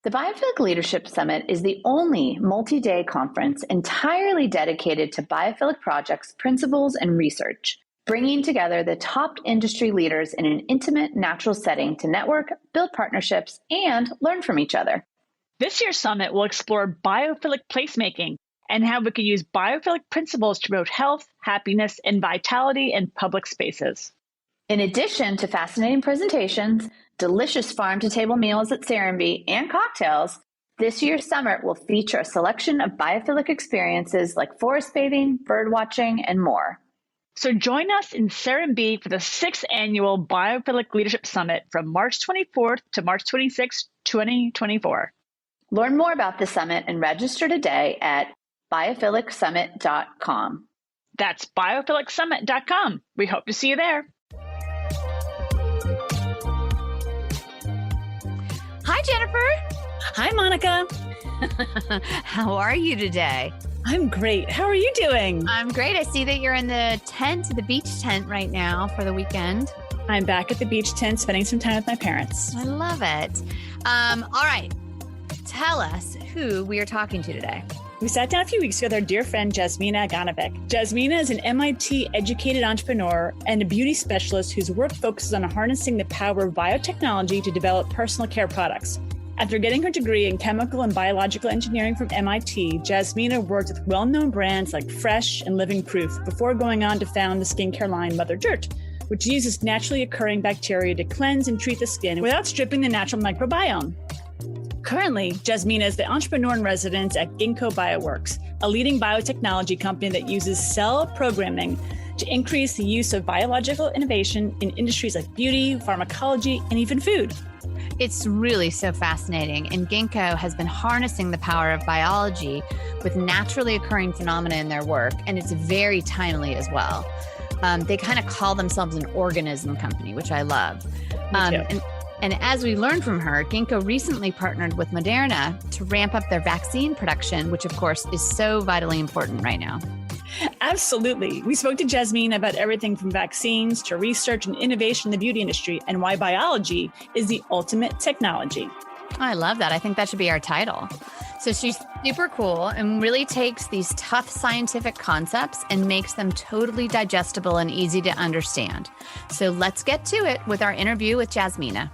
The Biophilic Leadership Summit is the only multi-day conference entirely dedicated to biophilic projects, principles, and research, bringing together the top industry leaders in an intimate, natural setting to network, build partnerships, and learn from each other. This year's summit will explore biophilic placemaking and how we can use biophilic principles to promote health, happiness, and vitality in public spaces. In addition to fascinating presentations, delicious farm-to-table meals at Serenbe, and cocktails, this year's summit will feature a selection of biophilic experiences like forest bathing, bird watching, and more. So join us in Serenbe for the 6th Annual Biophilic Leadership Summit from March 24th to March 26th, 2024. Learn more about the summit and register today at biophilic.summit.com. That's biophilic.summit.com. We hope to see you there. Hi, Jennifer. Hi, Monica. How are you today? I'm great. How are you doing? I'm great. I see that you're in the beach tent right now for the weekend. I'm back at the beach tent, spending some time with my parents. I love it. All right. Tell us who we are talking to today. We sat down a few weeks ago with our dear friend, Jasmina Aganovic. Jasmina is an MIT-educated entrepreneur and a beauty specialist whose work focuses on harnessing the power of biotechnology to develop personal care products. After getting her degree in chemical and biological engineering from MIT, Jasmina worked with well-known brands like Fresh and Living Proof before going on to found the skincare line Mother Dirt, which uses naturally occurring bacteria to cleanse and treat the skin without stripping the natural microbiome. Currently, Jasmina is the entrepreneur in residence at Gingko Bioworks, a leading biotechnology company that uses cell programming to increase the use of biological innovation in industries like beauty, pharmacology, and even food. It's really so fascinating. And Gingko has been harnessing the power of biology with naturally occurring phenomena in their work, and it's very timely as well. They kind of call themselves an organism company, which I love. And as we learned from her, Gingko recently partnered with Moderna to ramp up their vaccine production, which of course is so vitally important right now. Absolutely. We spoke to Jasmina about everything from vaccines to research and innovation in the beauty industry and why biology is the ultimate technology. I love that. I think that should be our title. So she's super cool and really takes these tough scientific concepts and makes them totally digestible and easy to understand. So let's get to it with our interview with Jasmina.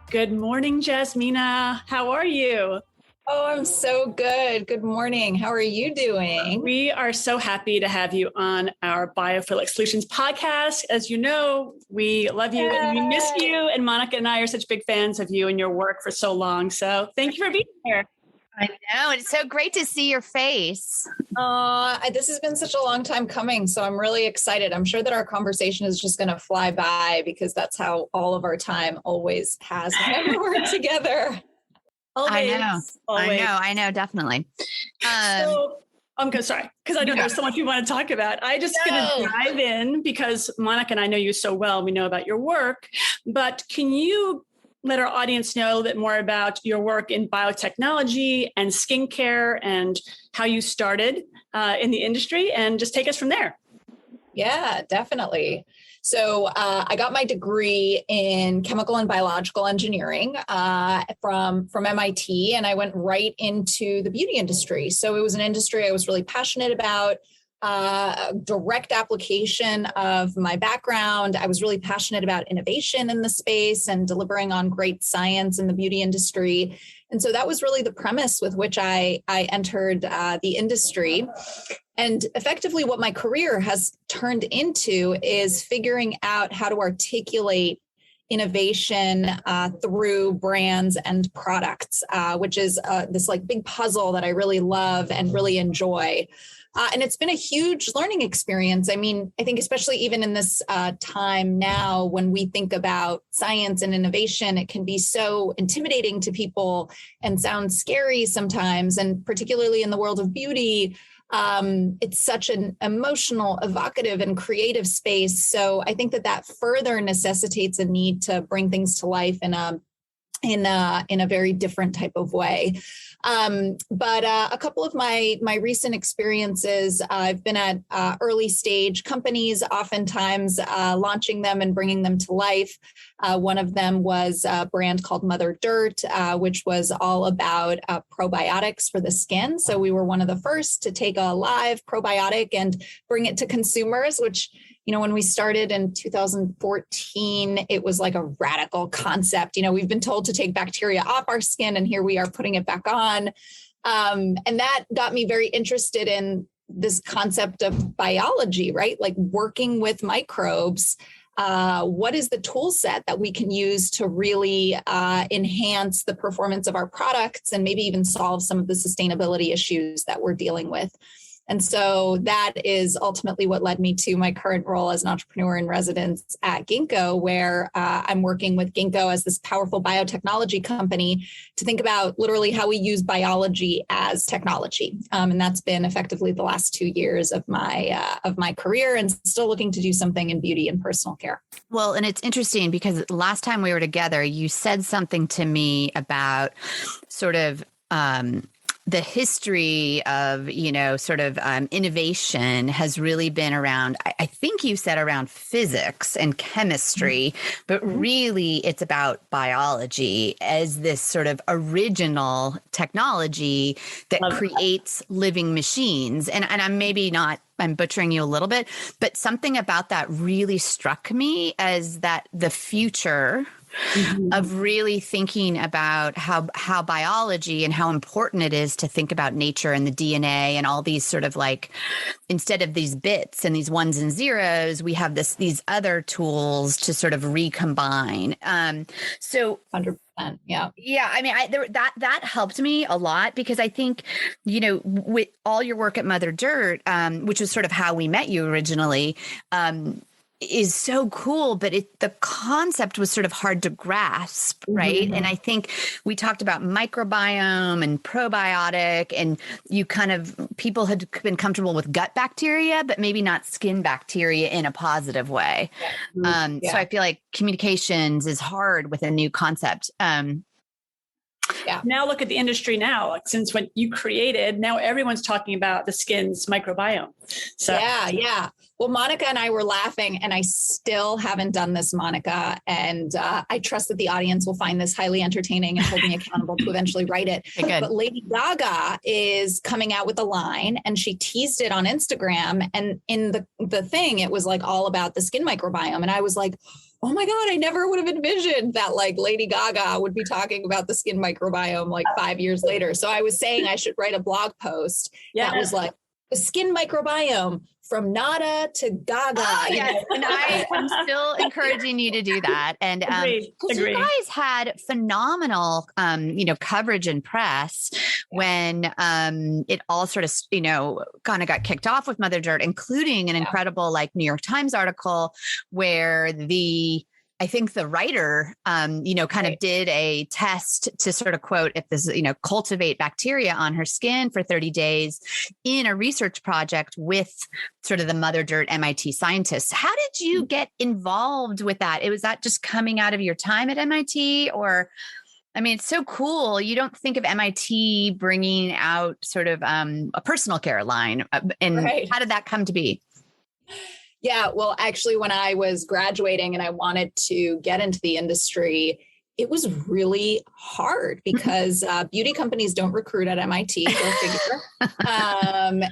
Good morning, Jasmina. How are you? Oh, I'm so good. Good morning. How are you doing? We are so happy to have you on our Biophilic Solutions podcast. As you know, we love you and we miss you. And Monica and I are such big fans of you and your work for so long. So thank you for being here. I know. It's so great to see your face. This has been such a long time coming, so I'm really excited. I'm sure that our conversation is just going to fly by because that's how all of our time always has whenever we're together. Always, I know, definitely. Sorry, because I know there's so much you want to talk about. I just going to dive in because Monica and I know you so well. We know about your work, but can you let our audience know a little bit more about your work in biotechnology and skincare and how you started in the industry, and just take us from there. Yeah, definitely. So I got my degree in chemical and biological engineering from MIT, and I went right into the beauty industry. So it was an industry I was really passionate about. Direct application of my background. I was really passionate about innovation in the space and delivering on great science in the beauty industry. And so that was really the premise with which I entered the industry. And effectively what my career has turned into is figuring out how to articulate innovation through brands and products, which is this like big puzzle that I really love and really enjoy. And it's been a huge learning experience. I mean, I think especially even in this time now, when we think about science and innovation, it can be so intimidating to people and sound scary sometimes. And particularly in the world of beauty, it's such an emotional, evocative, and creative space. So I think that further necessitates a need to bring things to life in a in a very different type of way. But a couple of my recent experiences, I've been at early stage companies, oftentimes launching them and bringing them to life. One of them was a brand called Mother Dirt, which was all about probiotics for the skin. So we were one of the first to take a live probiotic and bring it to consumers, which, you know, when we started in 2014, it was like a radical concept. You know, we've been told to take bacteria off our skin, and here we are putting it back on. And that got me very interested in this concept of biology, right? Like working with microbes. What is the tool set that we can use to really enhance the performance of our products and maybe even solve some of the sustainability issues that we're dealing with? And so that is ultimately what led me to my current role as an entrepreneur in residence at Gingko, where I'm working with Gingko as this powerful biotechnology company to think about literally how we use biology as technology. And that's been effectively the last 2 years of my career, and still looking to do something in beauty and personal care. Well, and it's interesting because last time we were together, you said something to me about sort of the history of, you know, sort of innovation has really been around, I think you said around physics and chemistry, but really it's about biology as this sort of original technology that creates living machines. And I'm butchering you a little bit, but something about that really struck me as that the future of really thinking about how biology and how important it is to think about nature and the DNA and all these sort of like, instead of these bits and these ones and zeros, we have these other tools to sort of recombine. So 100%. Yeah. Yeah. I mean, that helped me a lot because I think, you know, with all your work at Mother Dirt, which was sort of how we met you originally, is so cool, but the concept was sort of hard to grasp, right? Mm-hmm. And I think we talked about microbiome and probiotic, and people had been comfortable with gut bacteria, but maybe not skin bacteria in a positive way. Yeah. So I feel like communications is hard with a new concept. Yeah. Now look at the industry now. Like since when you created, now everyone's talking about the skin's microbiome. So yeah. Well, Monica and I were laughing, and I still haven't done this, Monica. And I trust that the audience will find this highly entertaining and hold me accountable to eventually write it. But Lady Gaga is coming out with a line, and she teased it on Instagram. And in the thing, it was like all about the skin microbiome. And I was like, oh my God, I never would have envisioned that like Lady Gaga would be talking about the skin microbiome like 5 years later. So I was saying I should write a blog post that was like the skin microbiome from nada to Gaga. Oh, yes. And I am still encouraging you to do that. And because you guys had phenomenal, coverage and press when it all sort of, kind of got kicked off with Mother Dirt, including an incredible New York Times article where I think the writer, kind of did a test to sort of quote, if this, cultivate bacteria on her skin for 30 days in a research project with sort of the Mother Dirt MIT scientists. How did you get involved with that? Was that just coming out of your time at MIT, or, I mean, it's so cool. You don't think of MIT bringing out sort of a personal care line. And how did that come to be? Yeah, well, actually, when I was graduating and I wanted to get into the industry, it was really hard because beauty companies don't recruit at MIT, go figure.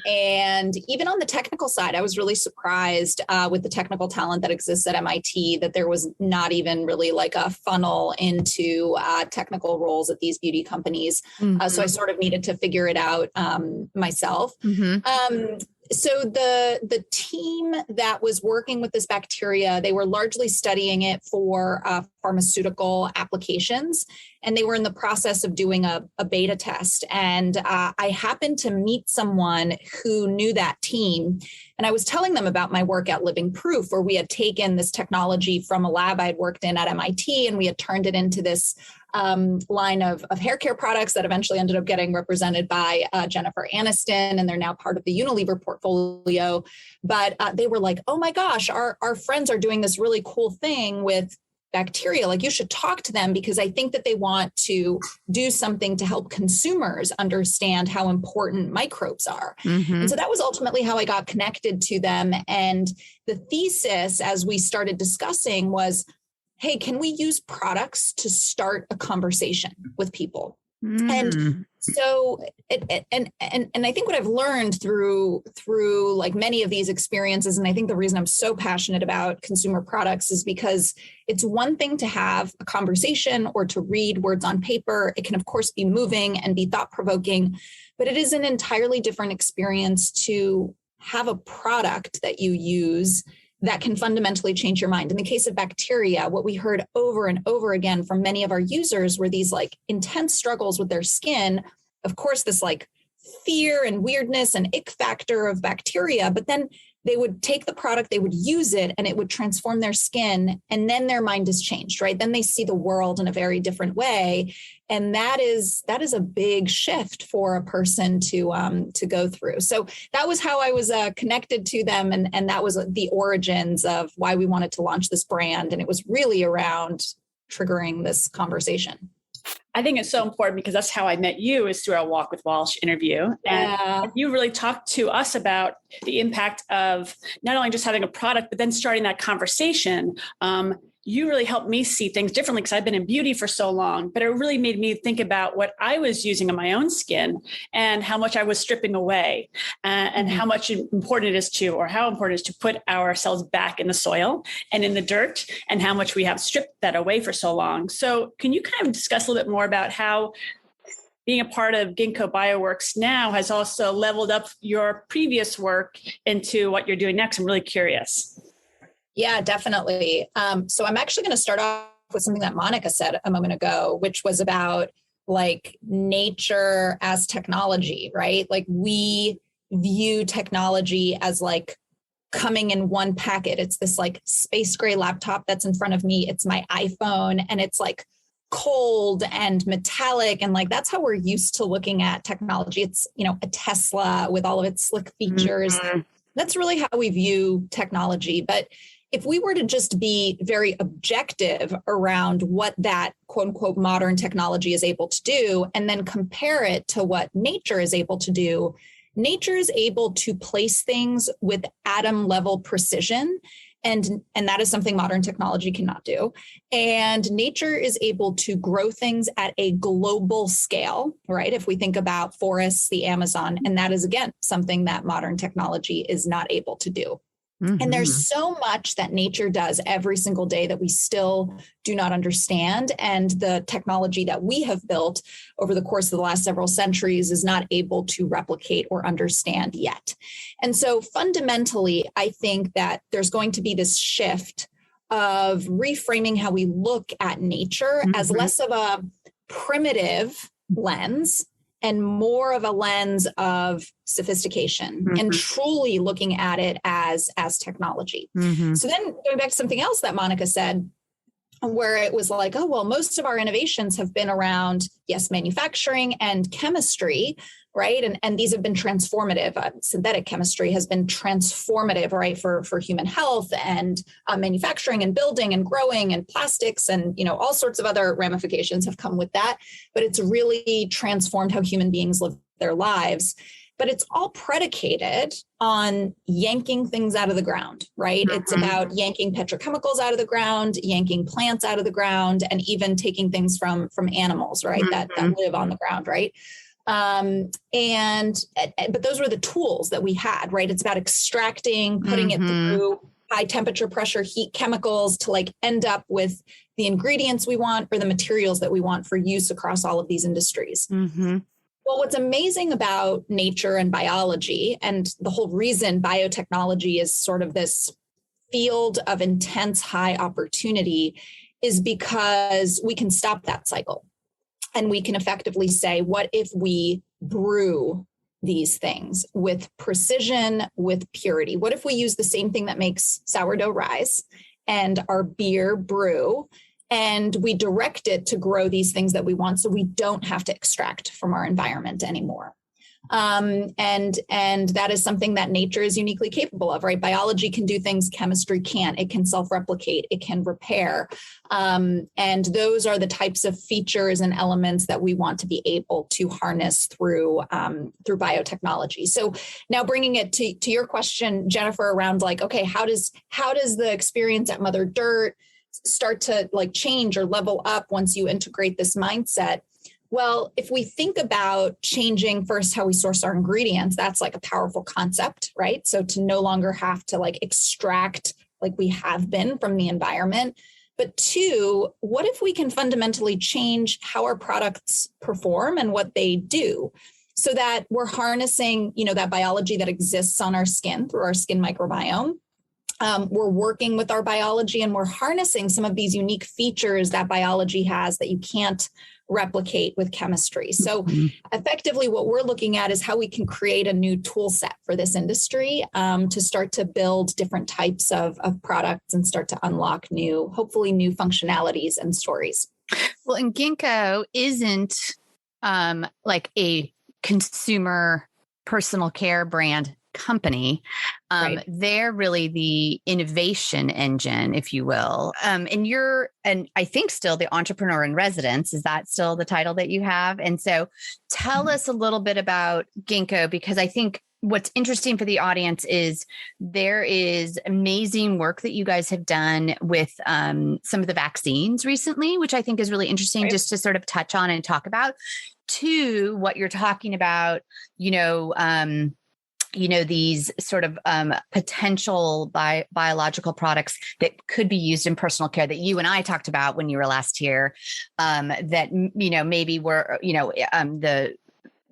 And even on the technical side, I was really surprised with the technical talent that exists at MIT that there was not even really like a funnel into technical roles at these beauty companies. Mm-hmm. So I sort of needed to figure it out myself. Mm-hmm. So the team that was working with this bacteria, they were largely studying it for pharmaceutical applications, and they were in the process of doing a beta test. And I happened to meet someone who knew that team, and I was telling them about my work at Living Proof, where we had taken this technology from a lab I'd worked in at MIT, and we had turned it into this line of hair care products that eventually ended up getting represented by Jennifer Aniston, and they're now part of the Unilever portfolio. But they were like, oh my gosh, our friends are doing this really cool thing with bacteria, like you should talk to them because I think that they want to do something to help consumers understand how important microbes are. And so that was ultimately how I got connected to them. And the thesis, as we started discussing, was, hey, can we use products to start a conversation with people? And so, and I think what I've learned through like many of these experiences, and I think the reason I'm so passionate about consumer products is because it's one thing to have a conversation or to read words on paper. It can, of course, be moving and be thought-provoking, but it is an entirely different experience to have a product that you use that can fundamentally change your mind. In the case of bacteria, what we heard over and over again from many of our users were these like intense struggles with their skin. Of course, this like fear and weirdness and ick factor of bacteria, but then they would take the product, they would use it, and it would transform their skin. And then their mind is changed, right? Then they see the world in a very different way. And that is a big shift for a person to go through. So that was how I was connected to them. And that was the origins of why we wanted to launch this brand. And it was really around triggering this conversation. I think it's so important because that's how I met you, is through our Walk with Walsh interview. And you really talked to us about the impact of not only just having a product, but then starting that conversation. You really helped me see things differently because I've been in beauty for so long, but it really made me think about what I was using on my own skin and how much I was stripping away and how much important it is to, or how important it is to put ourselves back in the soil and in the dirt and how much we have stripped that away for so long. So can you kind of discuss a little bit more about how being a part of Gingko Bioworks now has also leveled up your previous work into what you're doing next? I'm really curious. Yeah, definitely. So I'm actually going to start off with something that Monica said a moment ago, which was about like nature as technology, right? Like we view technology as like coming in one packet. It's this like space gray laptop that's in front of me. It's my iPhone, and it's like cold and metallic. And like, that's how we're used to looking at technology. It's, you know, a Tesla with all of its slick features. That's really how we view technology. But if we were to just be very objective around what that quote unquote modern technology is able to do, and then compare it to what nature is able to do, nature is able to place things with atom level precision. And that is something modern technology cannot do. And nature is able to grow things at a global scale, right? If we think about forests, the Amazon, and that is, again, something that modern technology is not able to do. And there's so much that nature does every single day that we still do not understand. And the technology that we have built over the course of the last several centuries is not able to replicate or understand yet. And so fundamentally, I think that there's going to be this shift of reframing how we look at nature as less of a primitive lens and more of a lens of sophistication and truly looking at it as technology. So then going back to something else that Monica said, where it was like, oh, well, most of our innovations have been around, yes, manufacturing and chemistry, right? And these have been transformative. Synthetic chemistry has been transformative, right, for human health, and manufacturing and building and growing and plastics and, you know, all sorts of other ramifications have come with that. But it's really transformed how human beings live their lives. But it's all predicated on yanking things out of the ground, right? It's about yanking petrochemicals out of the ground, yanking plants out of the ground, and even taking things from animals, right, that live on the ground, right? But those were the tools that we had, right? It's about extracting, putting it through high temperature, pressure, heat, chemicals to like end up with the ingredients we want or the materials that we want for use across all of these industries. Well, what's amazing about nature and biology, and the whole reason biotechnology is sort of this field of intense high opportunity, is because we can stop that cycle. And we can effectively say, what if we brew these things with precision, with purity? What if we use the same thing that makes sourdough rise and our beer brew, and we direct it to grow these things that we want so we don't have to extract from our environment anymore? And that is something that nature is uniquely capable of, right? Biology can do things chemistry can't. It can self-replicate, it can repair. And those are the types of features and elements that we want to be able to harness through biotechnology. So now bringing it to your question, Jennifer, around like, okay, how does the experience at Mother Dirt start to like change or level up once you integrate this mindset? Well, if we think about changing first how we source our ingredients, that's like a powerful concept, right? So to no longer have to like extract like we have been from the environment. But two, what if we can fundamentally change how our products perform and what they do so that we're harnessing, that biology that exists on our skin through our skin microbiome? We're working with our biology and we're harnessing some of these unique features that biology has that you can't replicate with chemistry. So effectively what we're looking at is how we can create a new tool set for this industry to start to build different types of products and start to unlock hopefully new functionalities and stories. Well, and Gingko isn't like a consumer personal care brand company. Right. They're really the innovation engine, if you will. And I think still the entrepreneur in residence. Is that still the title that you have? And so tell us a little bit about Gingko, because I think what's interesting for the audience is there is amazing work that you guys have done with some of the vaccines recently, which I think is really interesting just to sort of touch on and talk about. To what you're talking about, these sort of potential biological products that could be used in personal care that you and I talked about when you were last here, that, maybe were, the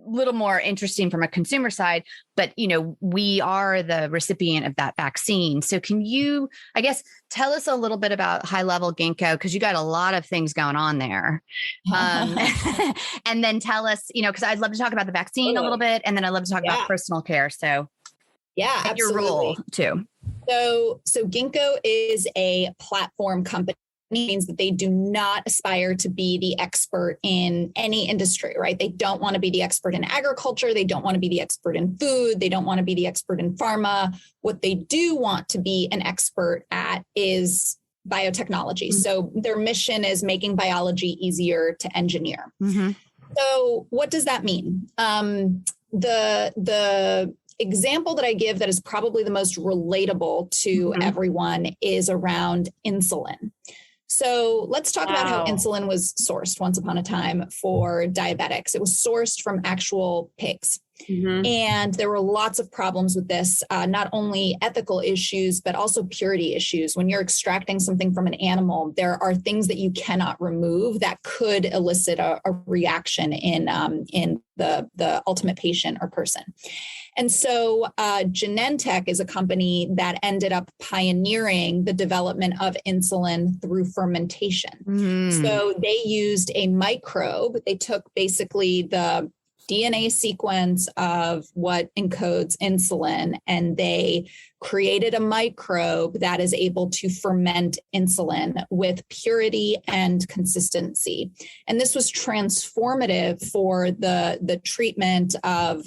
little more interesting from a consumer side, but, we are the recipient of that vaccine. So can you, I guess, tell us a little bit about high level Gingko, because you got a lot of things going on there. And then tell us, because I'd love to talk about the vaccine a little bit, and then I'd love to talk about personal care. So absolutely. Your role too. So Gingko is a platform company. Means that they do not aspire to be the expert in any industry, right? They don't want to be the expert in agriculture. They don't want to be the expert in food. They don't want to be the expert in pharma. What they do want to be an expert at is biotechnology. Mm-hmm. So their mission is making biology easier to engineer. Mm-hmm. So what does that mean? The example that I give that is probably the most relatable to everyone is around insulin. So let's talk about how insulin was sourced once upon a time for diabetics. It was sourced from actual pigs. Mm-hmm. And there were lots of problems with this, not only ethical issues, but also purity issues. When you're extracting something from an animal, there are things that you cannot remove that could elicit a reaction in the ultimate patient or person. And so Genentech is a company that ended up pioneering the development of insulin through fermentation. Mm. So they used a microbe. They took basically the DNA sequence of what encodes insulin, and they created a microbe that is able to ferment insulin with purity and consistency. And this was transformative for the treatment of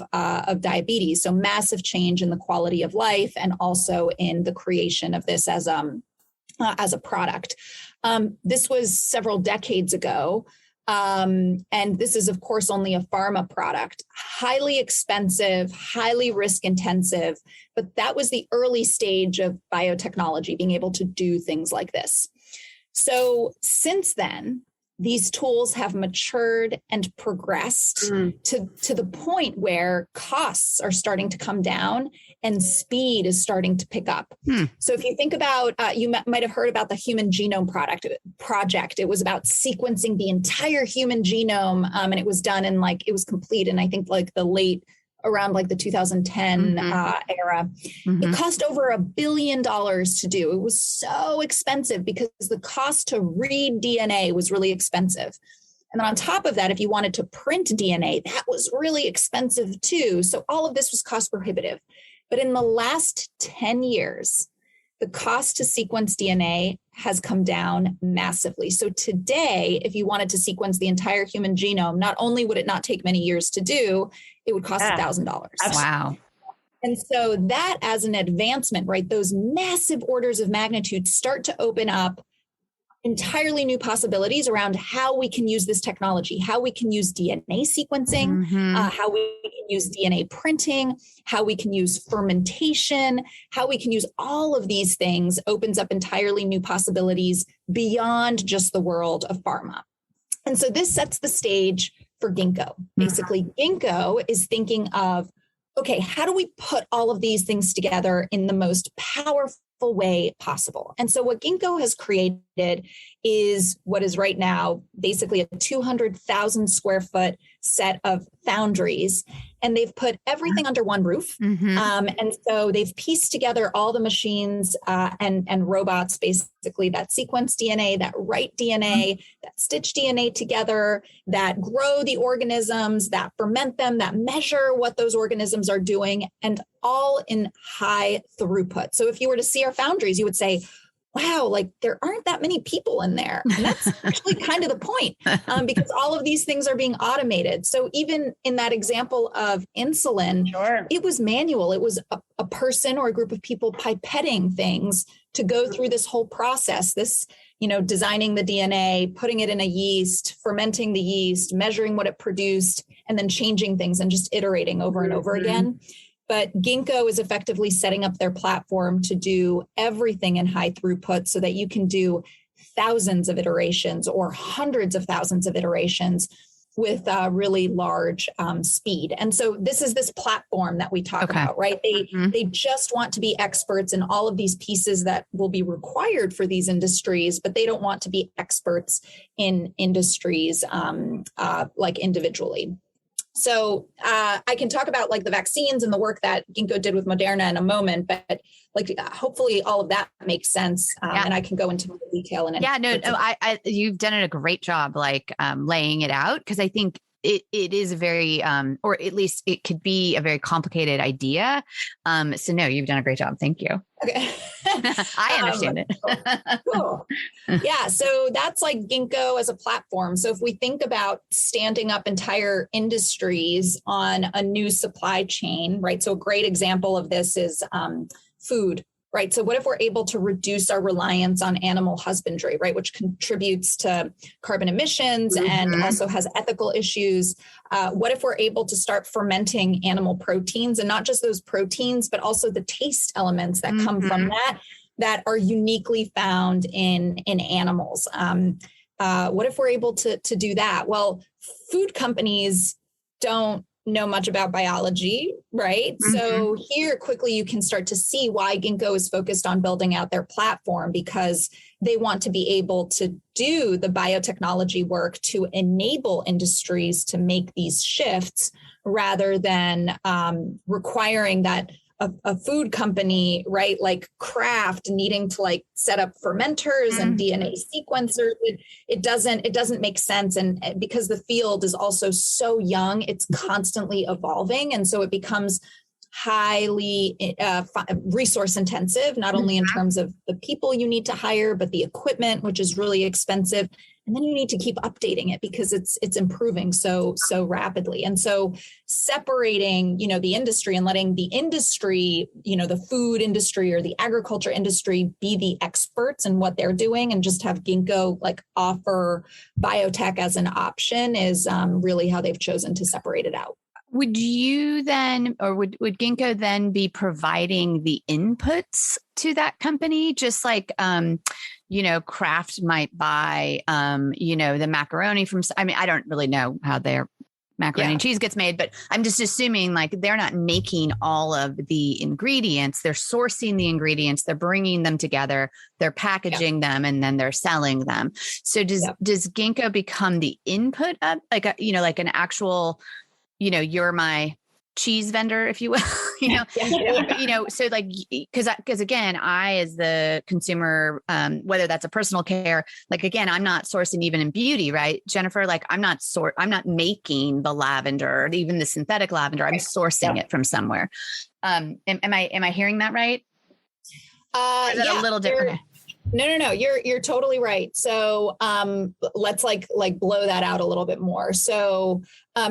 diabetes. So massive change in the quality of life and also in the creation of this as a product. This was several decades ago. And this is, of course, only a pharma product, highly expensive, highly risk intensive, but that was the early stage of biotechnology, being able to do things like this. So since then, these tools have matured and progressed to the point where costs are starting to come down and speed is starting to pick up. So if you think about, you might have heard about the Human Genome Project. It was about sequencing the entire human genome, and it was done it was complete in, I think, around the 2010 era. Mm-hmm. It cost over $1 billion to do. It was so expensive because the cost to read DNA was really expensive. And then on top of that, if you wanted to print DNA, that was really expensive too. So all of this was cost prohibitive. But in the last 10 years, the cost to sequence DNA has come down massively. So today, if you wanted to sequence the entire human genome, not only would it not take many years to do, it would cost $1,000. Wow. And so that as an advancement, right, those massive orders of magnitude start to open up entirely new possibilities around how we can use this technology, how we can use DNA sequencing, how we can use DNA printing, how we can use fermentation, how we can use all of these things opens up entirely new possibilities beyond just the world of pharma. And so this sets the stage for Gingko. Basically, Gingko is thinking of, okay, how do we put all of these things together in the most powerful way possible? And so what Gingko has created is what is right now basically a 200,000 square foot set of foundries, and they've put everything under one roof. And so they've pieced together all the machines and robots basically that sequence DNA, that write DNA, that stitch DNA together, that grow the organisms, that ferment them, that measure what those organisms are doing, and all in high throughput. So if you were to see our foundries, you would say, wow, like there aren't that many people in there. And that's actually kind of the point, because all of these things are being automated. So even in that example of insulin, it was manual. It was a person or a group of people pipetting things to go through this whole process, this, designing the DNA, putting it in a yeast, fermenting the yeast, measuring what it produced, and then changing things and just iterating over and over again. But Gingko is effectively setting up their platform to do everything in high throughput so that you can do thousands of iterations or hundreds of thousands of iterations with really large speed. And so this is this platform that we talk about, right? They just want to be experts in all of these pieces that will be required for these industries, but they don't want to be experts in industries like individually. So I can talk about like the vaccines and the work that Gingko did with Moderna in a moment, but like hopefully all of that makes sense, and I can go into more detail. You've done a great job like laying it out, because I think it is a very, or at least it could be a very complicated idea. So no, you've done a great job. Thank you. Okay. I understand it. Cool. Yeah. So that's like Gingko as a platform. So if we think about standing up entire industries on a new supply chain, right? So a great example of this is food. Right. So what if we're able to reduce our reliance on animal husbandry, right, which contributes to carbon emissions and also has ethical issues? What if we're able to start fermenting animal proteins, and not just those proteins, but also the taste elements that come from that are uniquely found in animals? What if we're able to do that? Well, food companies don't know much about biology, right? So here quickly you can start to see why Gingko is focused on building out their platform, because they want to be able to do the biotechnology work to enable industries to make these shifts, rather than requiring that a food company, right, like Kraft, needing to like set up fermenters and DNA sequencers. It doesn't make sense. And because the field is also so young, it's constantly evolving. And so it becomes highly resource intensive, not only in terms of the people you need to hire, but the equipment, which is really expensive. And then you need to keep updating it because it's improving so rapidly. And so separating, the industry and letting the industry, the food industry or the agriculture industry be the experts in what they're doing, and just have Gingko like offer biotech as an option is really how they've chosen to separate it out. Would you then, or would Gingko then be providing the inputs to that company? Just like, Kraft might buy, the macaroni from, I don't really know how their macaroni and cheese gets made, but I'm just assuming like they're not making all of the ingredients. They're sourcing the ingredients, they're bringing them together, they're packaging them, and then they're selling them. So does Gingko become the input of like an actual, you're my cheese vendor, if you will, so like, because again, I, as the consumer, whether that's a personal care, like, again, I'm not sourcing even in beauty, right? Jennifer, like I'm not making the lavender, even the synthetic lavender. I'm sourcing it from somewhere. Am I hearing that right? Or is that a little different? Okay. No. You're totally right. So let's like blow that out a little bit more. So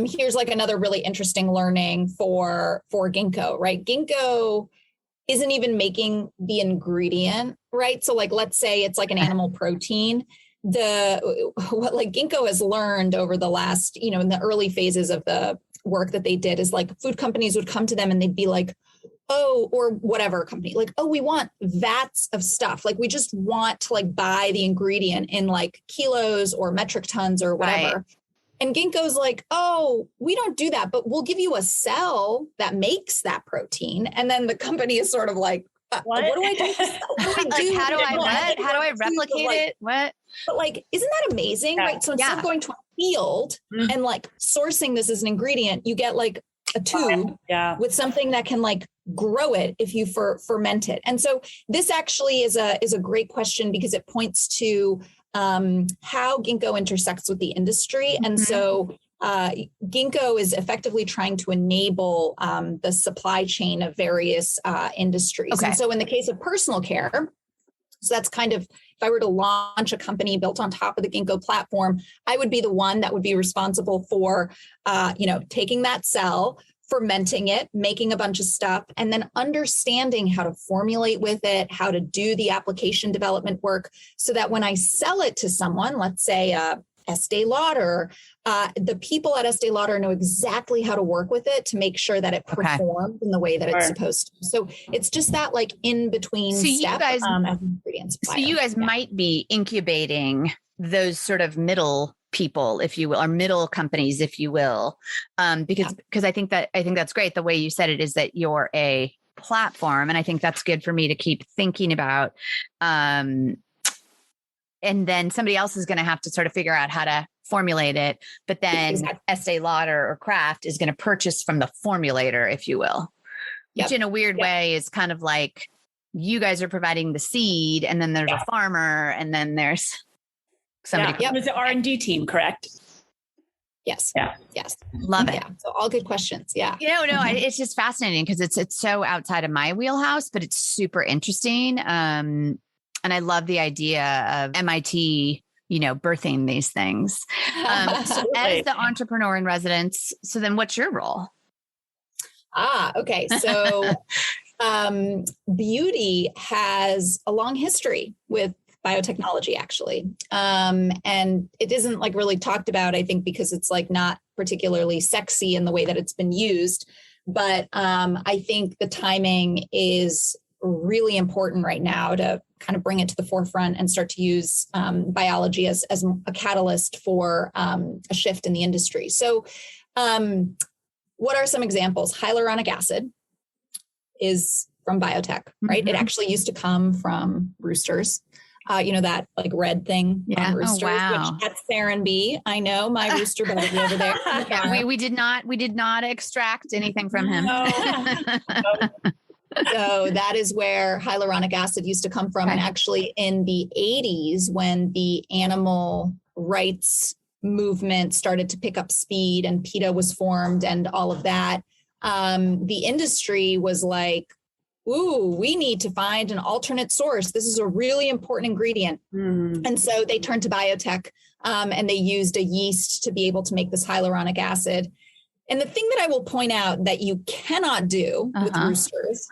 here's like another really interesting learning for Gingko, right? Gingko isn't even making the ingredient, right? So like, let's say it's like an animal protein. What like Gingko has learned over the last, in the early phases of the work that they did is like food companies would come to them and they'd be like, oh, or whatever company, like, oh, we want vats of stuff. Like we just want to like buy the ingredient in like kilos or metric tons or whatever. Right. And Ginkgo's like, oh, we don't do that, but we'll give you a cell that makes that protein. And then the company is sort of like, what do I do? What do I do? How do I replicate it? What? But like, isn't that amazing? Yeah. Right. So instead of going to a field and like sourcing this as an ingredient, you get like a tube with something that can like grow it if you ferment it. And so this actually is a great question because it points to how Gingko intersects with the industry. Mm-hmm. And so Gingko is effectively trying to enable the supply chain of various industries. Okay. And so in the case of personal care, so that's kind of, if I were to launch a company built on top of the Gingko platform, I would be the one that would be responsible for, taking that cell, fermenting it, making a bunch of stuff, and then understanding how to formulate with it, how to do the application development work so that when I sell it to someone, let's say Estee Lauder, the people at Estee Lauder know exactly how to work with it to make sure that it performs in the way that it's supposed to. So it's just that like in between step you guys, as an ingredient supplier. So you guys might be incubating those sort of middle people, if you will, or middle companies, if you will, because I think that's great. The way you said it is that you're a platform, and I think that's good for me to keep thinking about. And then somebody else is going to have to sort of figure out how to formulate it. But then Estee Lauder or Kraft is going to purchase from the formulator, if you will, which in a weird way is kind of like you guys are providing the seed and then there's a farmer and then there's somebody. There's the R&D team, correct? Yes. Yeah. Yes. Love it. Yeah. So all good questions. Yeah. It's just fascinating because it's so outside of my wheelhouse, but it's super interesting. And I love the idea of MIT, birthing these things. So as the entrepreneur in residence, so then what's your role? Okay. So beauty has a long history with biotechnology, actually. And it isn't like really talked about, I think, because it's like not particularly sexy in the way that it's been used. But I think the timing is really important right now to kind of bring it to the forefront and start to use biology as a catalyst for a shift in the industry. So what are some examples? Hyaluronic acid is from biotech, right? It actually used to come from roosters. That like red thing on roosters, which that's Theron B. I know my rooster buddy over there. We did not extract anything from him. No. So that is where hyaluronic acid used to come from. Okay. And actually in the 80s, when the animal rights movement started to pick up speed and PETA was formed and all of that, the industry was like, ooh, we need to find an alternate source. This is a really important ingredient. Mm. And so they turned to biotech and they used a yeast to be able to make this hyaluronic acid. And the thing that I will point out that you cannot do with roosters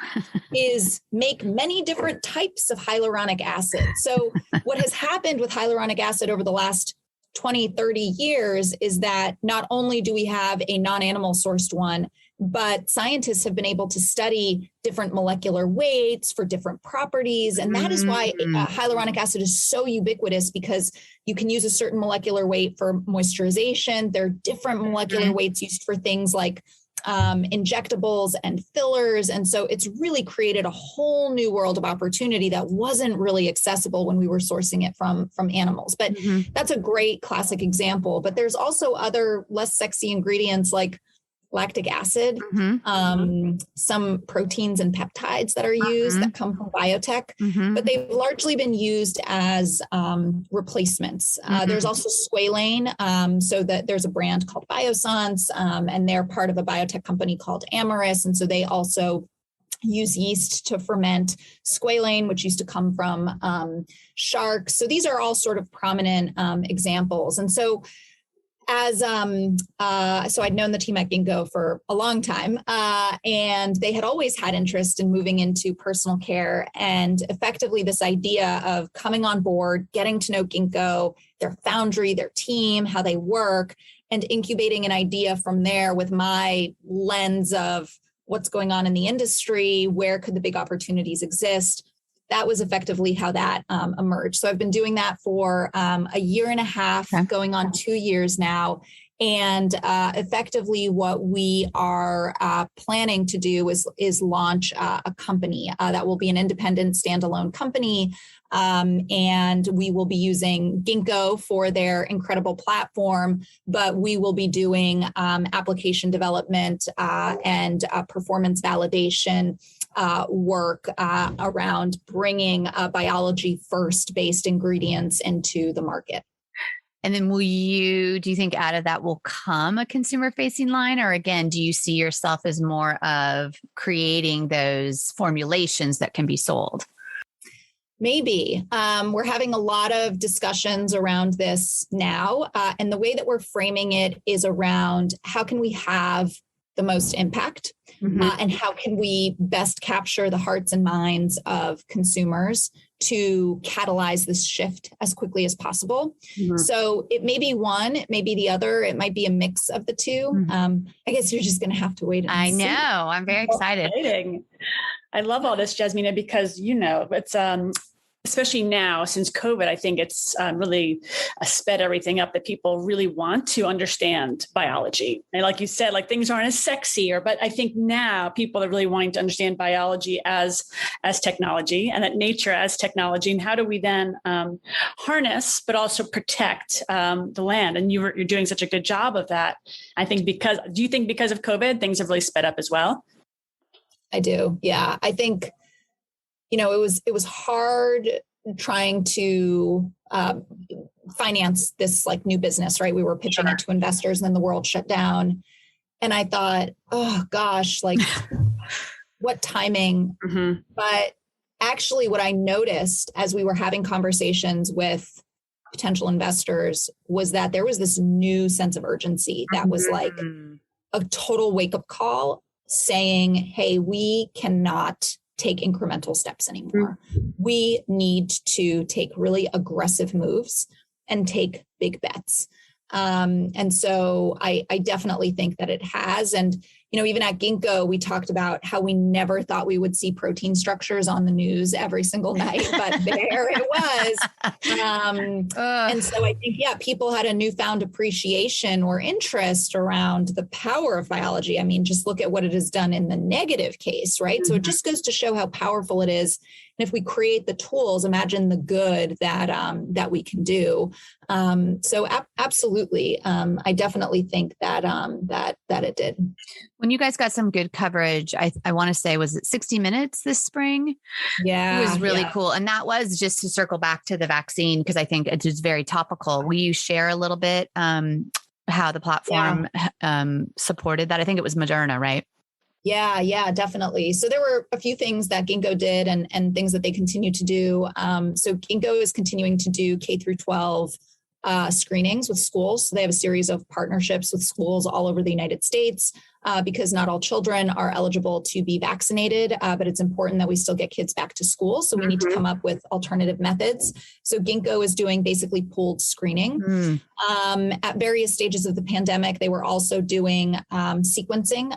is make many different types of hyaluronic acid. So what has happened with hyaluronic acid over the last 20, 30 years is that not only do we have a non-animal sourced one, but scientists have been able to study different molecular weights for different properties. And that is why hyaluronic acid is so ubiquitous, because you can use a certain molecular weight for moisturization. There are different molecular weights used for things like injectables and fillers. And so it's really created a whole new world of opportunity that wasn't really accessible when we were sourcing it from animals. But that's a great classic example. But there's also other less sexy ingredients like lactic acid, some proteins and peptides that are used that come from biotech, but they've largely been used as replacements. There's also squalane. So that there's a brand called Biossance, and they're part of a biotech company called Amyris. And so they also use yeast to ferment squalane, which used to come from sharks. So these are all sort of prominent examples. And so so I'd known the team at Gingko for a long time, and they had always had interest in moving into personal care. And effectively, this idea of coming on board, getting to know Gingko, their foundry, their team, how they work, and incubating an idea from there with my lens of what's going on in the industry, where could the big opportunities exist. That was effectively how that emerged. So I've been doing that for a year and a half, going on 2 years now. And effectively what we are planning to do is launch a company that will be an independent standalone company. And we will be using Gingko for their incredible platform, but we will be doing application development and performance validation work around bringing biology first based ingredients into the market. And then do you think out of that will come a consumer facing line? Or again, do you see yourself as more of creating those formulations that can be sold? Maybe. We're having a lot of discussions around this now. And the way that we're framing it is around how can we have the most impact and how can we best capture the hearts and minds of consumers to catalyze this shift as quickly as possible. So it may be one, it may be the other, it might be a mix of the two. I guess you're just going to have to wait and see. I know. I'm very excited. I love all this, Jasmina, because, it's especially now since COVID, I think it's really sped everything up that people really want to understand biology. And like you said, like things aren't as sexy, but I think now people are really wanting to understand biology as technology and that nature as technology. And how do we then harness, but also protect the land? And you're doing such a good job of that. I think do you think because of COVID, things have really sped up as well? I do. Yeah. I think, it was hard trying to finance this like new business, right? We were pitching it to investors and then the world shut down. And I thought, oh gosh, like what timing. But actually what I noticed as we were having conversations with potential investors was that there was this new sense of urgency that was like a total wake-up call saying, hey, we cannot take incremental steps anymore. We need to take really aggressive moves and take big bets. And so I definitely think that it has. And, even at Gingko, we talked about how we never thought we would see protein structures on the news every single night, but there it was. And so I think, people had a newfound appreciation or interest around the power of biology. I mean, just look at what it has done in the negative case, right? So it just goes to show how powerful it is. And if we create the tools, imagine the good that we can do. So absolutely, I definitely think that it did. When you guys got some good coverage, I want to say, was it 60 Minutes this spring? Yeah, it was really cool, and that was just to circle back to the vaccine because I think it is very topical. Will you share a little bit how the platform supported that? I think it was Moderna, right? Yeah, definitely. So there were a few things that Gingko did and things that they continue to do. So Gingko is continuing to do K through 12 screenings with schools. So they have a series of partnerships with schools all over the United States because not all children are eligible to be vaccinated, but it's important that we still get kids back to school. So we need to come up with alternative methods. So Gingko is doing basically pooled screening. At various stages of the pandemic, they were also doing sequencing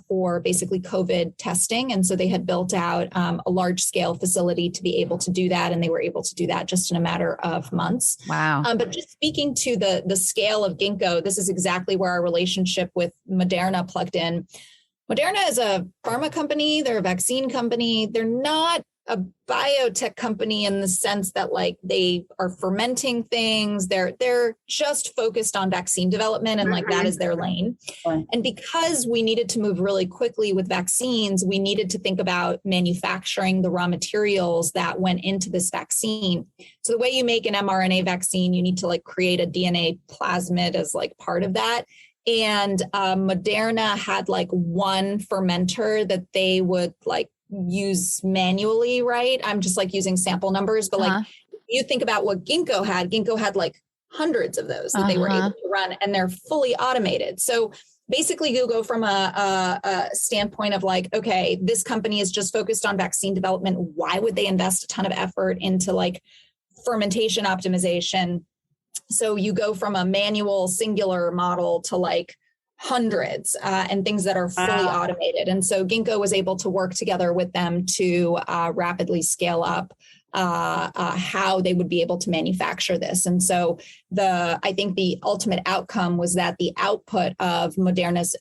for basically COVID testing. And so they had built out a large scale facility to be able to do that. And they were able to do that just in a matter of months. Wow. But just speaking to the scale of Gingko, this is exactly where our relationship with Moderna plugged in. Moderna is a pharma company. They're a vaccine company. They're not a biotech company in the sense that like they are fermenting things. They're just focused on vaccine development and like that is their lane. And because we needed to move really quickly with vaccines, we needed to think about manufacturing the raw materials that went into this vaccine. So the way you make an mRNA vaccine, you need to like create a DNA plasmid as like part of that. And Moderna had like one fermenter that they would like use manually, right? I'm just like using sample numbers, but like you think about what Gingko had like hundreds of those that they were able to run, and they're fully automated. So basically you go from a standpoint of like, okay, this company is just focused on vaccine development. Why would they invest a ton of effort into like fermentation optimization? So you go from a manual singular model to like hundreds and things that are fully automated. And so Gingko was able to work together with them to rapidly scale up how they would be able to manufacture this. And so I think the ultimate outcome was that the output of Moderna's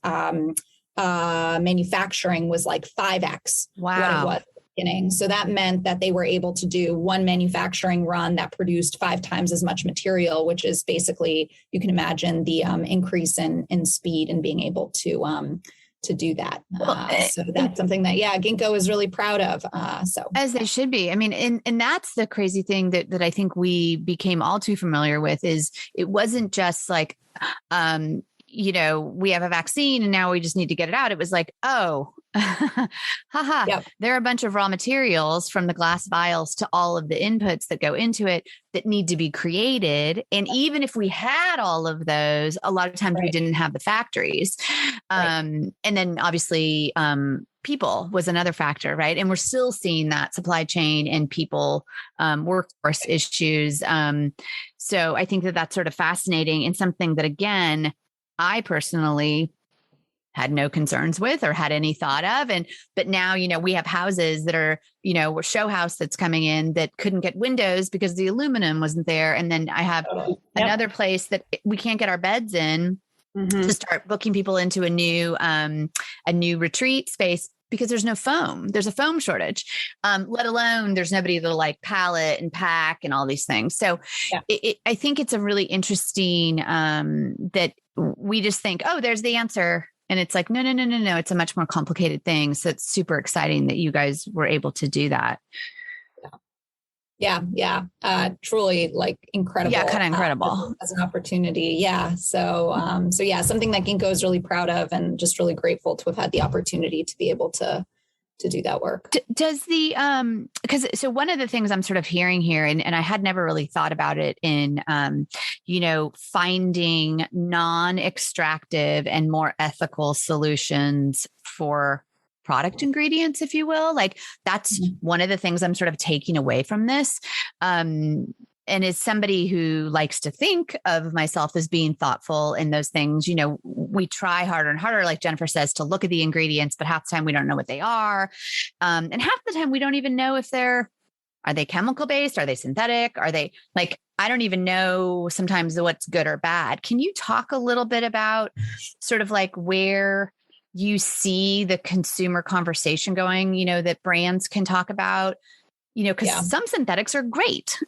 manufacturing was like 5x what it was. So that meant that they were able to do one manufacturing run that produced 5 times as much material, which is basically, you can imagine the increase in speed and being able to do that. So that's something that, Gingko is really proud of. So as they should be. I mean, and that's the crazy thing that I think we became all too familiar with is it wasn't just like, we have a vaccine and now we just need to get it out. It was like, there are a bunch of raw materials from the glass vials to all of the inputs that go into it that need to be created. And even if we had all of those, a lot of times we didn't have the factories. And then obviously, people was another factor, right? And we're still seeing that supply chain and people, workforce issues. So I think that that's sort of fascinating and something that, again, I personally had no concerns with or had any thought of. But now, we have houses that are, a show house that's coming in that couldn't get windows because the aluminum wasn't there. And then I have another place that we can't get our beds in to start booking people into a new retreat space because there's no foam. There's a foam shortage, let alone there's nobody to like pallet and pack and all these things. So I think it's a really interesting that we just think, oh, there's the answer. And it's like, no. It's a much more complicated thing. So it's super exciting that you guys were able to do that. Yeah. Truly like incredible. Yeah. Kind of incredible as an opportunity. Yeah. So something that Gingko is really proud of and just really grateful to have had the opportunity to be able to do that work. Does the, so one of the things I'm sort of hearing here, and I had never really thought about it in, finding non-extractive and more ethical solutions for product ingredients, if you will, like that's one of the things I'm sort of taking away from this. And as somebody who likes to think of myself as being thoughtful in those things, we try harder and harder, like Jennifer says, to look at the ingredients, but half the time we don't know what they are. And half the time we don't even know if are they chemical based? Are they synthetic? Are they like, I don't even know sometimes what's good or bad. Can you talk a little bit about sort of like where you see the consumer conversation going, that brands can talk about, because some synthetics are great.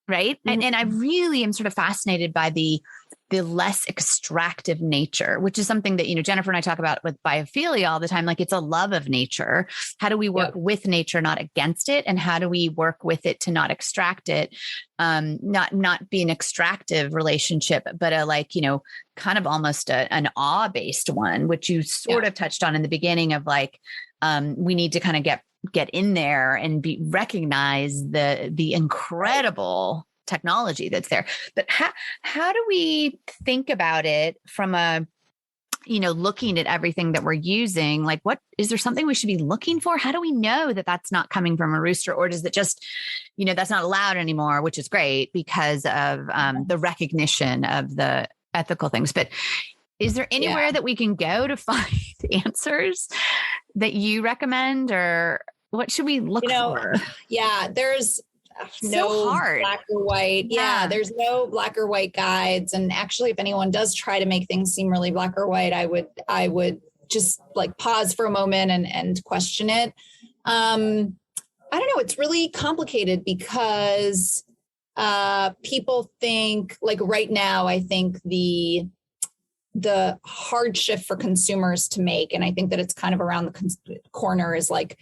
Right. Mm-hmm. And I really am sort of fascinated by the less extractive nature, which is something that, Jennifer and I talk about with biophilia all the time. Like it's a love of nature. How do we work with nature, not against it? And how do we work with it to not extract it? Not be an extractive relationship, but a kind of almost an awe-based one, which you sort of touched on in the beginning of like, we need to kind of get in there and recognize the incredible technology that's there. But how do we think about it from a, looking at everything that we're using? Like, what is there something we should be looking for? How do we know that that's not coming from a rooster, or does it just, that's not allowed anymore, which is great because of the recognition of the ethical things. But is there anywhere that we can go to find answers that you recommend, or what should we look for? Yeah, there's no black or white. Yeah, there's no black or white guides. And actually, if anyone does try to make things seem really black or white, I would just like pause for a moment and question it. I don't know. It's really complicated because people think like right now, I think the hard shift for consumers to make, and I think that it's kind of around the corner, is like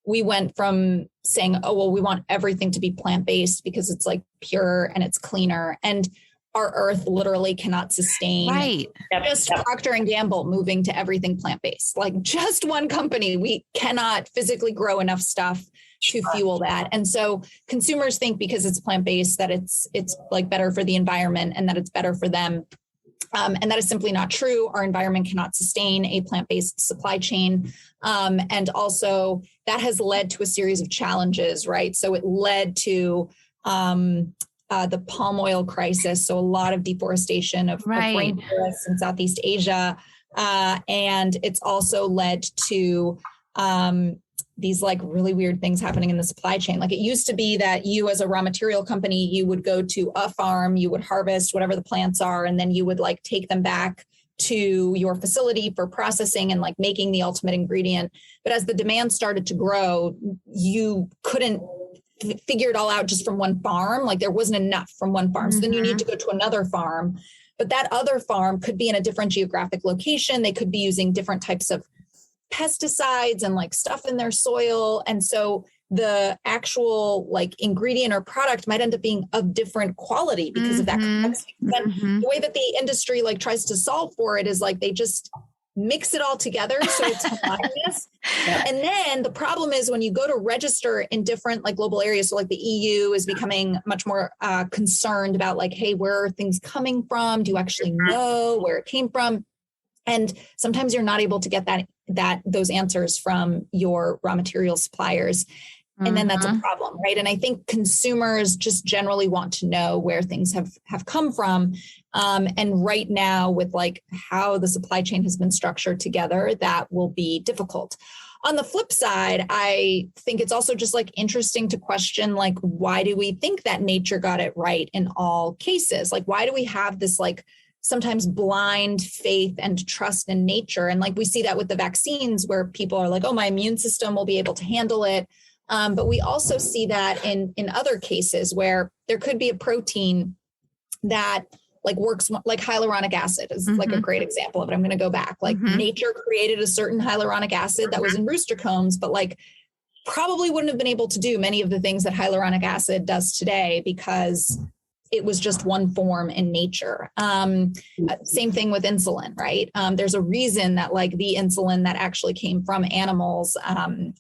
we went from saying, oh, well, we want everything to be plant-based because it's like pure and it's cleaner. And our earth literally cannot sustain. Right. Just Procter & Gamble moving to everything plant-based, like just one company, we cannot physically grow enough stuff to fuel that. And so consumers think because it's plant-based that it's like better for the environment and that it's better for them. And that is simply not true. Our environment cannot sustain a plant-based supply chain. And also that has led to a series of challenges, right? So it led to the palm oil crisis. So a lot of deforestation of rainforests in Southeast Asia. And it's also led to these like really weird things happening in the supply chain. Like it used to be that you as a raw material company, you would go to a farm, you would harvest whatever the plants are, and then you would like take them back to your facility for processing and like making the ultimate ingredient. But as the demand started to grow, you couldn't figure it all out just from one farm. Like there wasn't enough from one farm. So then you need to go to another farm, but that other farm could be in a different geographic location. They could be using different types of pesticides and like stuff in their soil. And so the actual like ingredient or product might end up being of different quality because of that complexity. But the way that the industry like tries to solve for it is like they just mix it all together so it's homogeneous. And then the problem is when you go to register in different like global areas, so like the EU is becoming much more concerned about like, hey, where are things coming from? Do you actually know where it came from? And sometimes you're not able to get those answers from your raw material suppliers. And then that's a problem, right? And I think consumers just generally want to know where things have come from. And right now with like how the supply chain has been structured together, that will be difficult. On the flip side, I think it's also just like interesting to question, like, why do we think that nature got it right in all cases? Like, why do we have this like sometimes blind faith and trust in nature? And like we see that with the vaccines where people are like, oh, my immune system will be able to handle it. But we also see that in other cases where there could be a protein that like works like hyaluronic acid is like a great example of it. I'm going to go back. Like nature created a certain hyaluronic acid that was in rooster combs, but like probably wouldn't have been able to do many of the things that hyaluronic acid does today because it was just one form in nature. Same thing with insulin, right? There's a reason that like the insulin that actually came from animals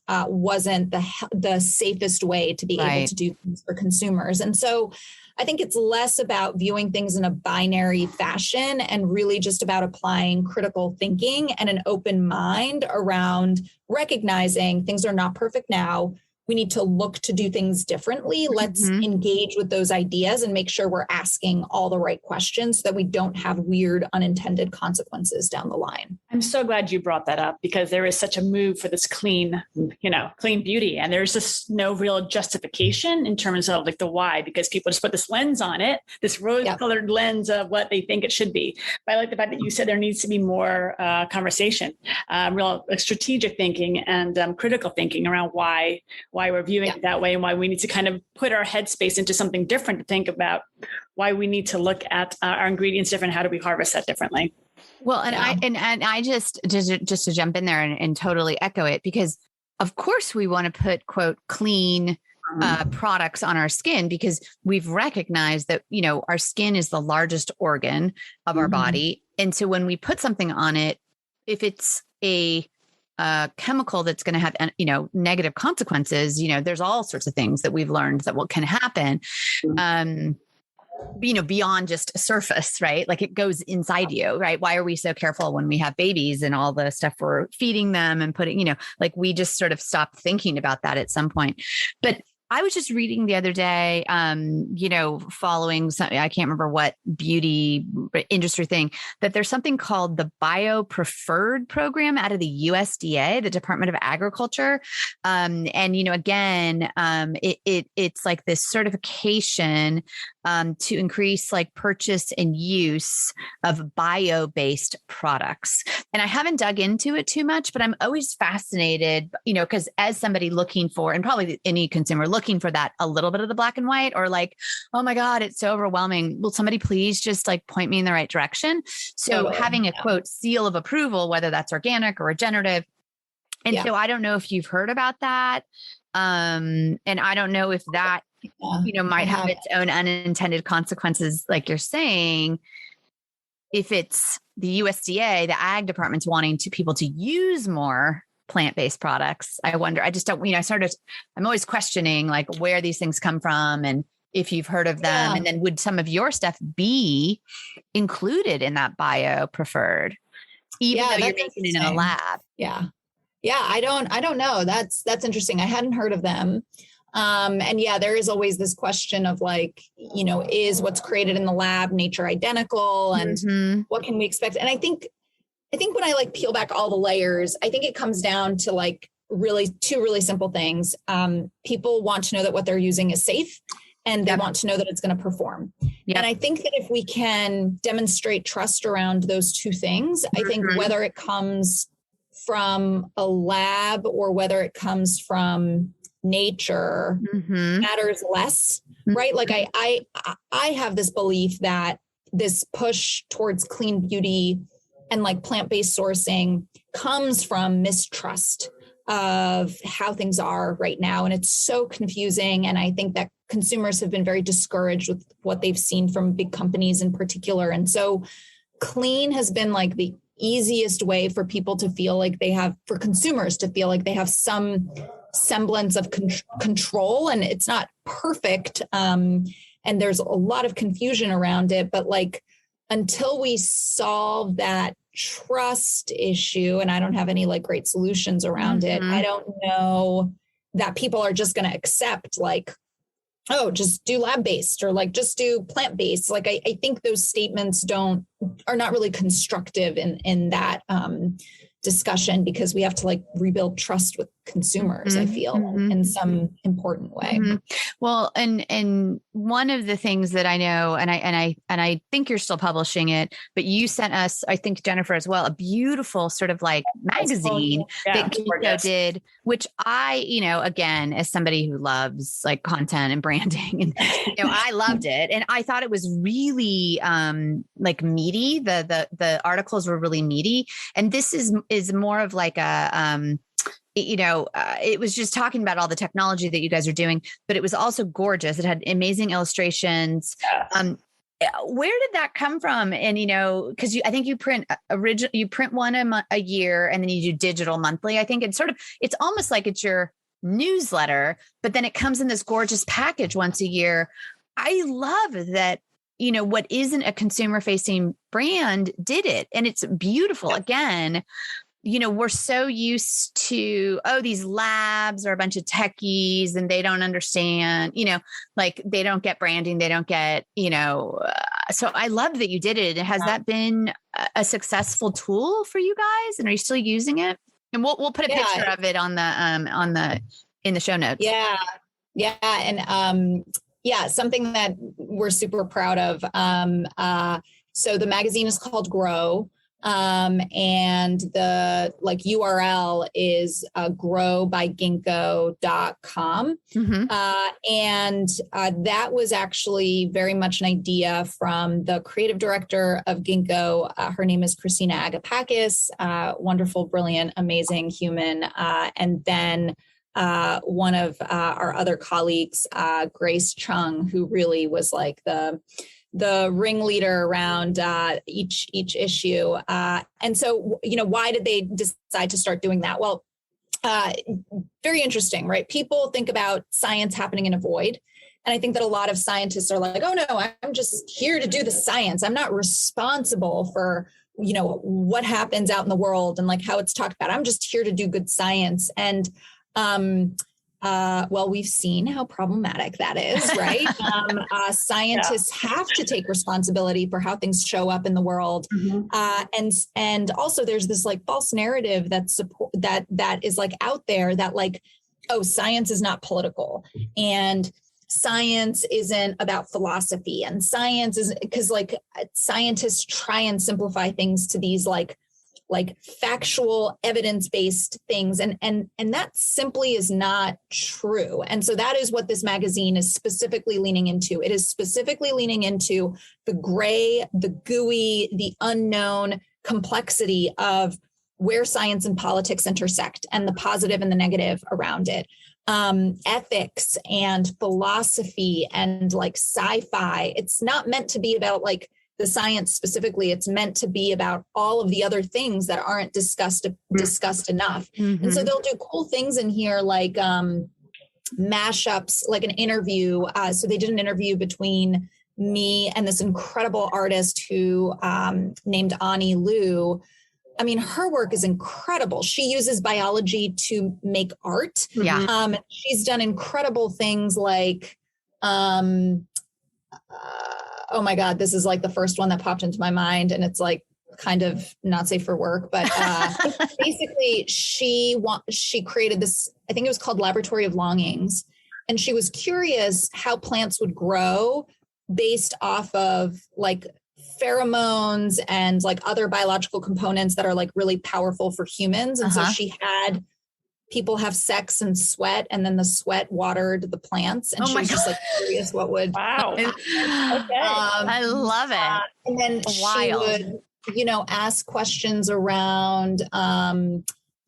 wasn't the safest way to be able to do things for consumers. And so I think it's less about viewing things in a binary fashion and really just about applying critical thinking and an open mind around recognizing things are not perfect now. We need to look to do things differently. Let's engage with those ideas and make sure we're asking all the right questions so that we don't have weird unintended consequences down the line. I'm so glad you brought that up because there is such a move for this clean beauty. And there's just no real justification in terms of like the why, because people just put this lens on it, this rose-colored lens of what they think it should be. But I like the fact that you said there needs to be more conversation, real strategic thinking and critical thinking around why we're viewing it that way and why we need to kind of put our headspace into something different to think about why we need to look at our ingredients different. How do we harvest that differently? Well, and I just to jump in there and totally echo it, because of course we want to put quote clean products on our skin because we've recognized that, our skin is the largest organ of our body. And so when we put something on it, if it's a chemical that's going to have, negative consequences, there's all sorts of things that we've learned that can happen, beyond just surface, right? Like it goes inside you, right? Why are we so careful when we have babies and all the stuff we're feeding them and putting, like we just sort of stopped thinking about that at some point. But I was just reading the other day, following some, I can't remember what beauty industry thing, that there's something called the Biopreferred program out of the USDA, the Department of Agriculture. It's like this certification to increase like purchase and use of bio-based products. And I haven't dug into it too much, but I'm always fascinated, because as somebody looking for, and probably any consumer looking for that, a little bit of the black and white, or like, oh my God, it's so overwhelming. Will somebody please just like point me in the right direction? So having a quote seal of approval, whether that's organic or regenerative. And so I don't know if you've heard about that. And I don't know if that might have its own unintended consequences, like you're saying. If it's the USDA, the ag department's wanting people to use more plant-based products, I wonder, I just don't, I'm always questioning like where these things come from and if you've heard of them. And then would some of your stuff be included in that bio preferred, even though you're making it in a lab? Yeah. Yeah. I don't know. That's interesting. I hadn't heard of them. And yeah, there is always this question of like, is what's created in the lab nature identical, and what can we expect? And I think when I like peel back all the layers, I think it comes down to like two really simple things. People want to know that what they're using is safe, and they want to know that it's going to perform. Yep. And I think that if we can demonstrate trust around those two things, I think whether it comes from a lab or whether it comes from nature matters less, right? Like I have this belief that this push towards clean beauty and like plant-based sourcing comes from mistrust of how things are right now. And it's so confusing. And I think that consumers have been very discouraged with what they've seen from big companies in particular. And so clean has been like the easiest way for people to feel like for consumers to feel like they have some semblance of control, and it's not perfect. And there's a lot of confusion around it, but like, until we solve that trust issue, and I don't have any like great solutions around it, I don't know that people are just going to accept like, oh, just do lab-based or like just do plant-based. Like I think those statements are not really constructive in that discussion, because we have to like rebuild trust with consumers, I feel, in some important way. Well, and one of the things that I know, and I think you're still publishing it, but you sent us, I think Jennifer as well, a beautiful sort of like magazine that Gingko did, which I, again, as somebody who loves like content and branding, and I loved it, and I thought it was really like meaty. The articles were really meaty, and this is more of like a it was just talking about all the technology that you guys are doing, but it was also gorgeous. It had amazing illustrations. Where did that come from? And, because I think you print one a year, and then you do digital monthly. I think it's almost like it's your newsletter, but then it comes in this gorgeous package once a year. I love that, what isn't a consumer facing brand did it. And it's beautiful. Again, we're so used to, these labs are a bunch of techies and they don't understand, like they don't get branding. They don't get, so I love that you did it. Has that been a successful tool for you guys? And are you still using it? And we'll put a picture of it in the show notes. Yeah. Yeah. And, something that we're super proud of. So the magazine is called Grow. And the URL is growbyginkgo.com. And that was actually very much an idea from the creative director of Gingko. Her name is Jasmina Aganovic, wonderful, brilliant, amazing human. And then one of our other colleagues, Grace Chung, who really was like the ringleader around each issue. And so, why did they decide to start doing that? Well, very interesting, right? People think about science happening in a void. And I think that a lot of scientists are like, oh no, I'm just here to do the science. I'm not responsible for, what happens out in the world and like how it's talked about. I'm just here to do good science. And well, we've seen how problematic that is, right? Scientists have to take responsibility for how things show up in the world. And also there's this like false narrative that is like out there that like, oh, science is not political and science isn't about philosophy, and science is because like scientists try and simplify things to these like factual evidence-based things. And that simply is not true. And so that is what this magazine is specifically leaning into. It is specifically leaning into the gray, the gooey, the unknown complexity of where science and politics intersect and the positive and the negative around it. ethics and philosophy and like sci-fi. It's not meant to be about like the science specifically. It's meant to be about all of the other things that aren't discussed enough. Mm-hmm. And so they'll do cool things in here, like mashups, like an interview. So they did an interview between me and this incredible artist who named Ani Liu. I mean, her work is incredible. She uses biology to make art. Yeah. She's done incredible things like, oh my God, this is like the first one that popped into my mind. And it's like kind of not safe for work, but basically she created this, I think it was called Laboratory of Longings. And she was curious how plants would grow based off of like pheromones and like other biological components that are like really powerful for humans. And so she had people have sex and sweat, and then the sweat watered the plants. And she was just like curious what would. Wow. Okay. I love it. And then she would, ask questions around,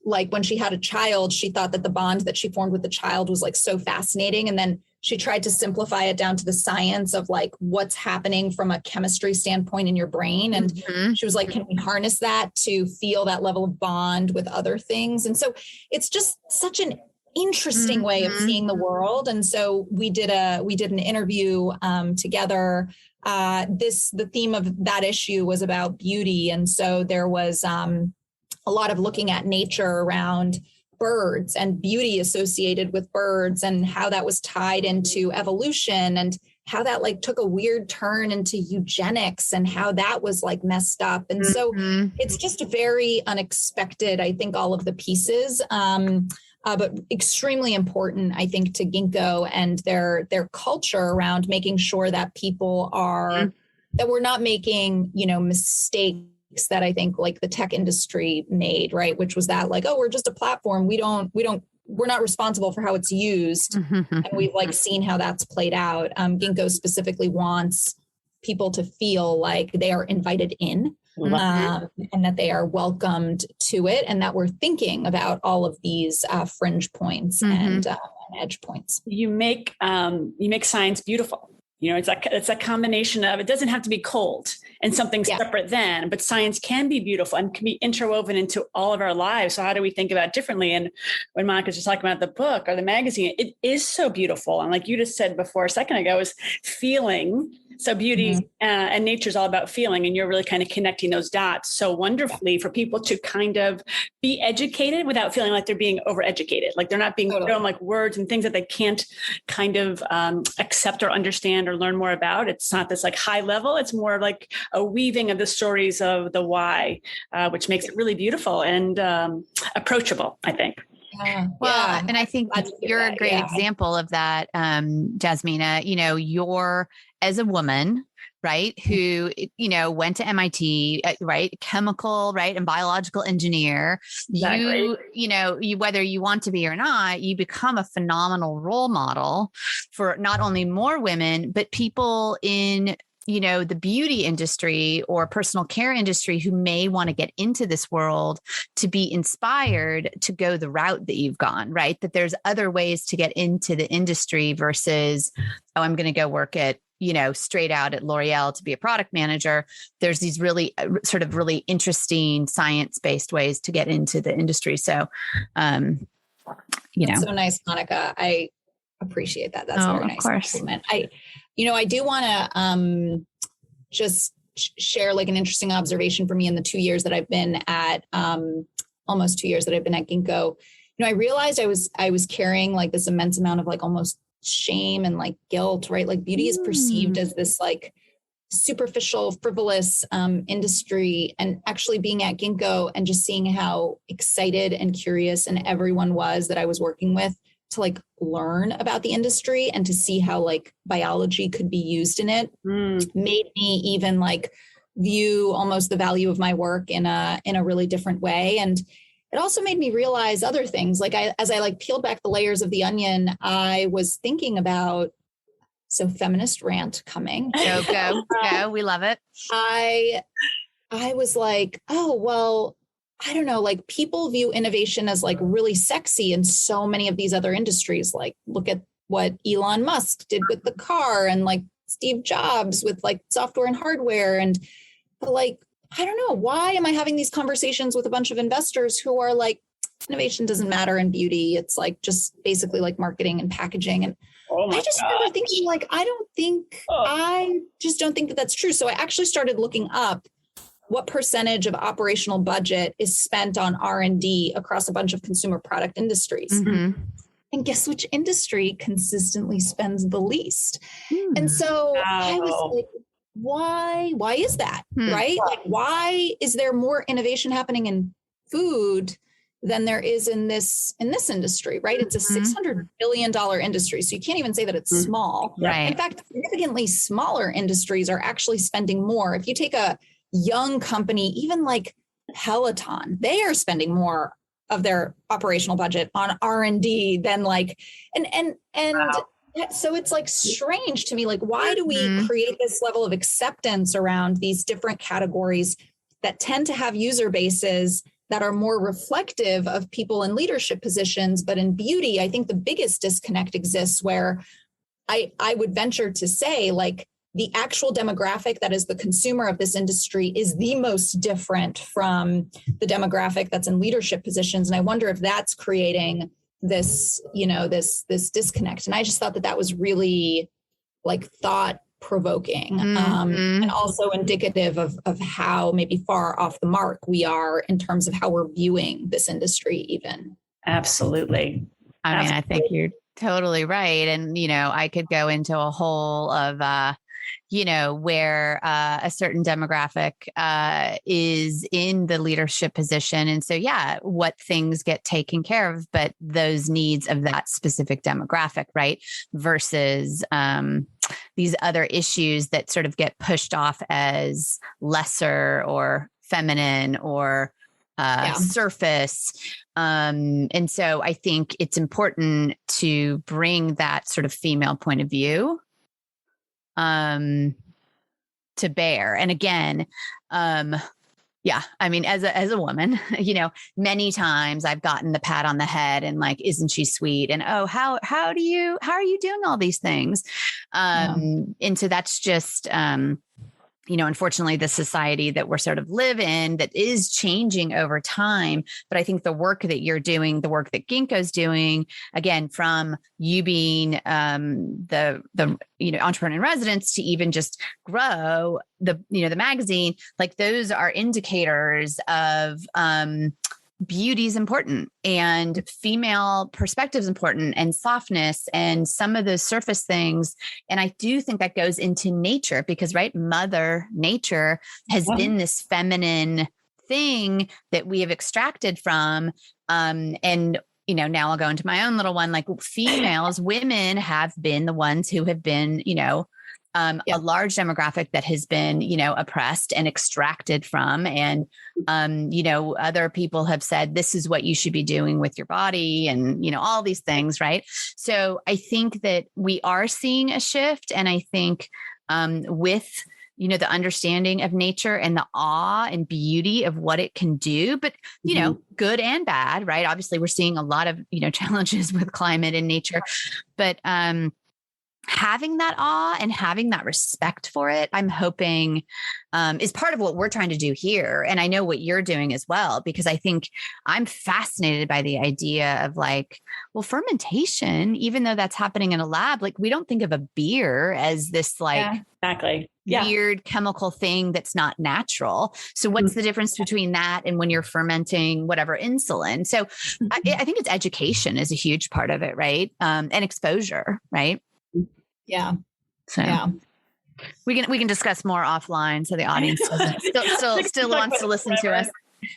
like when she had a child, she thought that the bond that she formed with the child was like so fascinating. And then she tried to simplify it down to the science of like what's happening from a chemistry standpoint in your brain. And she was like, can we harness that to feel that level of bond with other things? And so it's just such an interesting way of seeing the world. And so we did an interview together. The theme of that issue was about beauty. And so there was a lot of looking at nature around birds and beauty associated with birds and how that was tied into evolution and how that like took a weird turn into eugenics and how that was like messed up. And so it's just very unexpected, I think, all of the pieces, but extremely important, I think, to Gingko and their culture around making sure that people are, that we're not making, mistakes that I think like the tech industry made, right? Which was that like, oh, we're just a platform. We're not responsible for how it's used. And we've like seen how that's played out. Gingko specifically wants people to feel like they are invited in and that they are welcomed to it. And that we're thinking about all of these fringe points and edge points. You make science beautiful. It's a combination of, it doesn't have to be cold and something separate then, but science can be beautiful and can be interwoven into all of our lives. So how do we think about it differently? And when Monica's just talking about the book or the magazine, it is so beautiful. And like you just said before a second ago, is feeling. So beauty and nature is all about feeling, and you're really kind of connecting those dots so wonderfully for people to kind of be educated without feeling like they're being overeducated, like they're not being thrown like words and things that they can't kind of accept or understand or learn more about. It's not this like high level. It's more like a weaving of the stories of the why, which makes it really beautiful and approachable, I think. Well, and I think you're a great example of that, Jasmina. You're as a woman, right, who, went to MIT, right, chemical, right, and biological engineer. Exactly. You whether you want to be or not, you become a phenomenal role model for not only more women, but people in the beauty industry or personal care industry who may want to get into this world to be inspired to go the route that you've gone, right? That there's other ways to get into the industry versus, oh, I'm going to go work at, straight out at L'Oreal to be a product manager. There's these really sort of really interesting science-based ways to get into the industry. So, That's so nice, Monica. I appreciate that. That's very nice. Of course. Compliment. I do want to just share like an interesting observation for me in the 2 years that I've been at, almost 2 years that I've been at Gingko. I realized I was carrying like this immense amount of like almost shame and like guilt, right? Like beauty is perceived as this like superficial, frivolous industry, and actually being at Gingko and just seeing how excited and curious and everyone was that I was working with to like learn about the industry and to see how like biology could be used in it made me even like view almost the value of my work in a really different way. And it also made me realize other things. Like as I like peeled back the layers of the onion, I was thinking about, so feminist rant coming. Go. We love it. I was like, oh, well, I don't know, like people view innovation as like really sexy in so many of these other industries. Like look at what Elon Musk did with the car and like Steve Jobs with like software and hardware. And like, I don't know, why am I having these conversations with a bunch of investors who are like, innovation doesn't matter in beauty. It's like just basically like marketing and packaging. And I just remember thinking like, I just don't think that that's true. So I actually started looking up what percentage of operational budget is spent on R&D across a bunch of consumer product industries. Mm-hmm. And guess which industry consistently spends the least? And so I was like, why is that? Right? Like, why is there more innovation happening in food than there is in this industry, right? It's a $600 billion industry. So you can't even say that it's small. Right. In fact, significantly smaller industries are actually spending more. If you take a young company, even like Peloton, they are spending more of their operational budget on R&D than like, and so it's like strange to me, like, why do we create this level of acceptance around these different categories that tend to have user bases that are more reflective of people in leadership positions? But in beauty, I think the biggest disconnect exists where I would venture to say, like, the actual demographic that is the consumer of this industry is the most different from the demographic that's in leadership positions. And I wonder if that's creating this, this disconnect. And I just thought that was really like thought provoking and also indicative of how maybe far off the mark we are in terms of how we're viewing this industry even. Absolutely. I mean, I think you're totally right. And, I could go into a whole of, where a certain demographic is in the leadership position. And so, what things get taken care of, but those needs of that specific demographic, right? Versus these other issues that sort of get pushed off as lesser or feminine or surface. And so I think it's important to bring that sort of female point of view to bear. And again, I mean, as a woman, many times I've gotten the pat on the head and like, isn't she sweet? And, oh, how are you doing all these things? And so that's just, unfortunately, the society that we're sort of live in that is changing over time. But I think the work that you're doing, the work that Gingko's doing, again, from you being the entrepreneur in residence to even just grow the magazine, like those are indicators of beauty is important and female perspective is important and softness and some of those surface things. And I do think that goes into nature because, right, Mother Nature has been this feminine thing that we have extracted from. And, now I'll go into my own little one, like females, women have been the ones who have been, a large demographic that has been, oppressed and extracted from. And, other people have said, this is what you should be doing with your body and, all these things. Right. So I think that we are seeing a shift. And I think with, the understanding of nature and the awe and beauty of what it can do, but, good and bad, right? Obviously we're seeing a lot of, challenges with climate and nature, but, having that awe and having that respect for it, I'm hoping is part of what we're trying to do here. And I know what you're doing as well, because I think I'm fascinated by the idea of like, well, fermentation, even though that's happening in a lab, like we don't think of a beer as this like weird chemical thing that's not natural. So what's the difference between that and when you're fermenting whatever insulin? So I think it's education is a huge part of it, right? And exposure, right? Yeah. So we can discuss more offline. So the audience still wants to listen to us.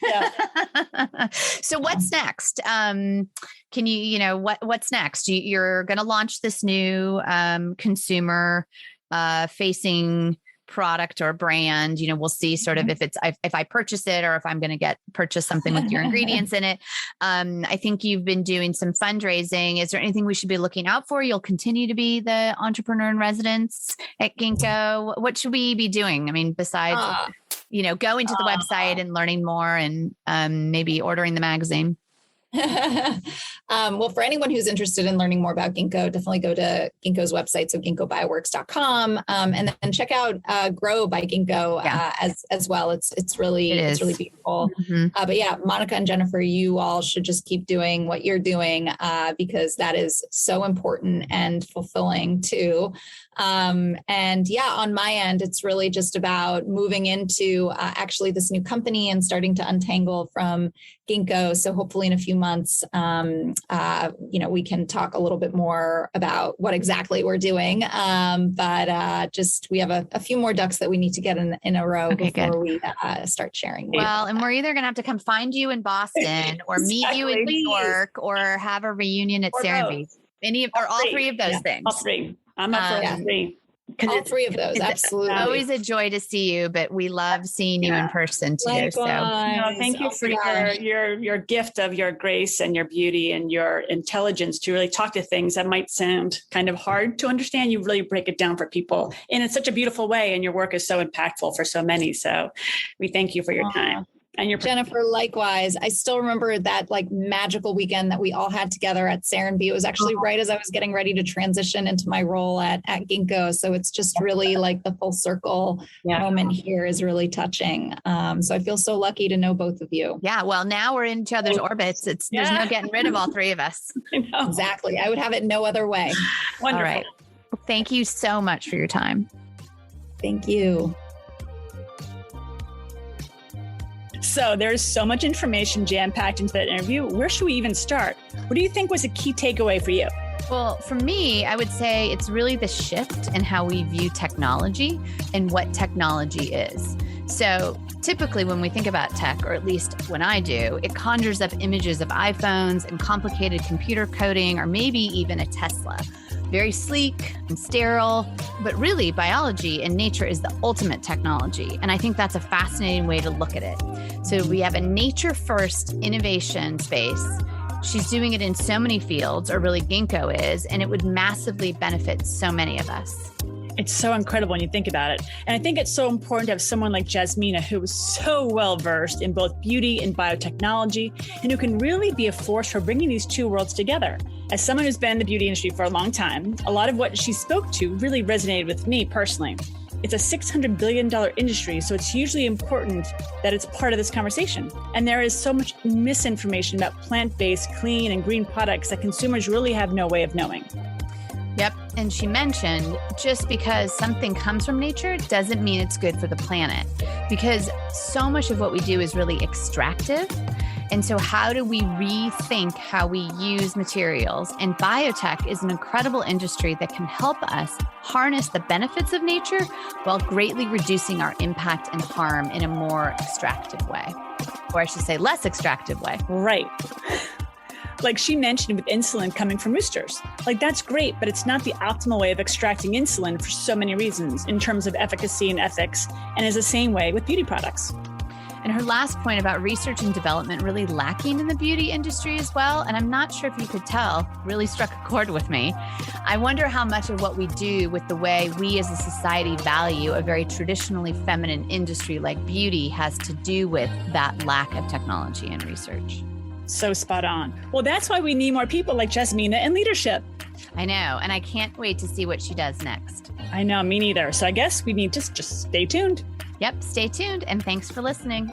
Yeah. So what's next? Can you, what's next? You're going to launch this new consumer facing product or brand. We'll see sort of if I purchase it or if I'm going to purchase something with your ingredients in it. I think you've been doing some fundraising. Is there anything we should be looking out for? You'll continue to be the entrepreneur in residence at Gingko. What should we be doing? I mean, besides, going to the website and learning more and maybe ordering the magazine. Well, for anyone who's interested in learning more about Gingko, definitely go to Gingko's website, so ginkgobioworks.com, and then check out Grow by Gingko as well. It's really beautiful. Mm-hmm. But yeah, Monica and Jennifer, you all should just keep doing what you're doing because that is so important and fulfilling too. And yeah, on my end, it's really just about moving into actually this new company and starting to untangle from Gingko. So hopefully in a few months, we can talk a little bit more about what exactly we're doing. But we have a few more ducks that we need to get in a row before we start sharing more. Well, and we're either going to have to come find you in Boston or meet you in New York or have a reunion at Serenbe. All three of those things. All three. I'm up for all three. All three of those, absolutely. It's always a joy to see you, but we love seeing you in person too. Likewise. So thank you for your gift of your grace and your beauty and your intelligence to really talk to things that might sound kind of hard to understand. You really break it down for people in such a beautiful way, and your work is so impactful for so many. So we thank you for your time. And your Jennifer, likewise. I still remember that magical weekend that we all had together at Serenbe. It was actually right as I was getting ready to transition into my role at Gingko. So it's just really the full circle moment here is really touching. So I feel so lucky to know both of you. Yeah. Well, now we're in each other's orbits. There's no getting rid of all three of us. Exactly. I would have it no other way. Wonderful. All right. Well, thank you so much for your time. Thank you. So there's so much information jam-packed into that interview. Where should we even start? What do you think was a key takeaway for you? Well, for me, I would say it's really the shift in how we view technology and what technology is. So typically when we think about tech, or at least when I do, it conjures up images of iPhones and complicated computer coding, or maybe even a Tesla. Very sleek and sterile, but really biology and nature is the ultimate technology. And I think that's a fascinating way to look at it. So we have a nature first innovation space. She's doing it in so many fields, or really Gingko is, and it would massively benefit so many of us. It's so incredible when you think about it. And I think it's so important to have someone like Jasmina, who is so well versed in both beauty and biotechnology, and who can really be a force for bringing these two worlds together. As someone who's been in the beauty industry for a long time, a lot of what she spoke to really resonated with me personally. It's a $600 billion industry, so it's hugely important that it's part of this conversation. And there is so much misinformation about plant-based, clean, and green products that consumers really have no way of knowing. Yep. And she mentioned just because something comes from nature doesn't mean it's good for the planet, because so much of what we do is really extractive. And so how do we rethink how we use materials? And biotech is an incredible industry that can help us harness the benefits of nature while greatly reducing our impact and harm in a more extractive way. Or I should say less extractive way. Right. Like she mentioned with insulin coming from roosters. That's great, but it's not the optimal way of extracting insulin for so many reasons in terms of efficacy and ethics, and is the same way with beauty products. And her last point about research and development really lacking in the beauty industry as well, and I'm not sure if you could tell, really struck a chord with me. I wonder how much of what we do with the way we as a society value a very traditionally feminine industry like beauty has to do with that lack of technology and research. So spot on. Well, that's why we need more people like Jasmina in leadership. I know, and I can't wait to see what she does next. I know, me neither. So I guess we need to just stay tuned. Yep, stay tuned, and thanks for listening.